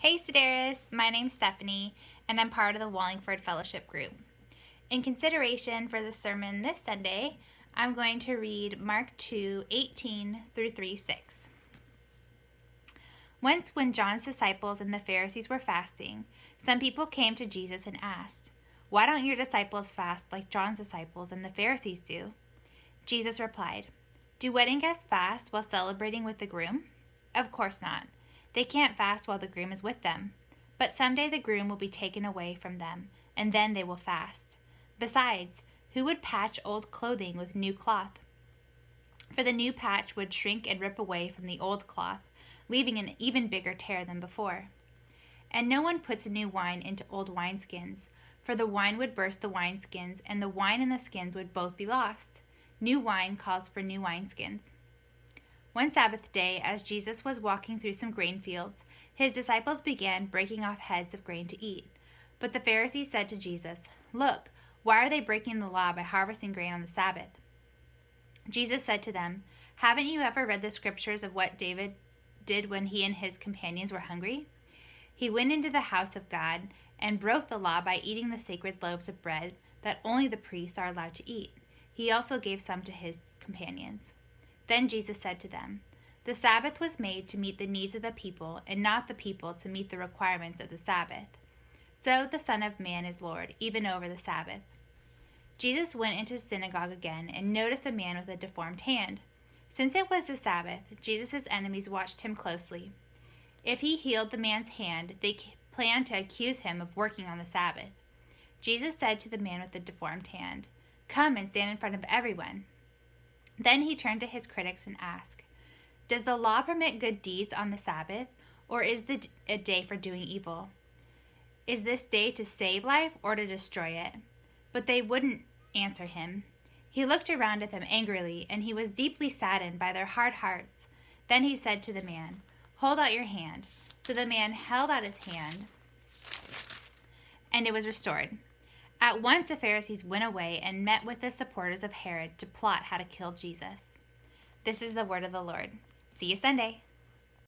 Hey Sideris, my name's Stephanie, and I'm part of the Wallingford Fellowship Group. In consideration for the sermon this Sunday, I'm going to read Mark 2:18 through 3:6. Once when John's disciples and the Pharisees were fasting, some people came to Jesus and asked, "Why don't your disciples fast like John's disciples and the Pharisees do?" Jesus replied, "Do wedding guests fast while celebrating with the groom? Of course not. They can't fast while the groom is with them. But someday the groom will be taken away from them, and then they will fast. Besides, who would patch old clothing with new cloth? For the new patch would shrink and rip away from the old cloth, leaving an even bigger tear than before. And no one puts new wine into old wineskins, for the wine would burst the wineskins, and the wine and the skins would both be lost. New wine calls for new wineskins." One Sabbath day, as Jesus was walking through some grain fields, his disciples began breaking off heads of grain to eat. But the Pharisees said to Jesus, "Look, why are they breaking the law by harvesting grain on the Sabbath?" Jesus said to them, "Haven't you ever read the scriptures of what David did when he and his companions were hungry? He went into the house of God and broke the law by eating the sacred loaves of bread that only the priests are allowed to eat. He also gave some to his companions." Then Jesus said to them, "The Sabbath was made to meet the needs of the people, and not the people to meet the requirements of the Sabbath. So the Son of Man is Lord, even over the Sabbath." Jesus went into the synagogue again and noticed a man with a deformed hand. Since it was the Sabbath, Jesus' enemies watched him closely. If he healed the man's hand, they planned to accuse him of working on the Sabbath. Jesus said to the man with the deformed hand, "Come and stand in front of everyone." Then he turned to his critics and asked, "Does the law permit good deeds on the Sabbath, or is it a day for doing evil? Is this day to save life or to destroy it?" But they wouldn't answer him. He looked around at them angrily, and he was deeply saddened by their hard hearts. Then he said to the man, "Hold out your hand." So the man held out his hand, and it was restored. At once the Pharisees went away and met with the supporters of Herod to plot how to kill Jesus. This is the word of the Lord. See you Sunday.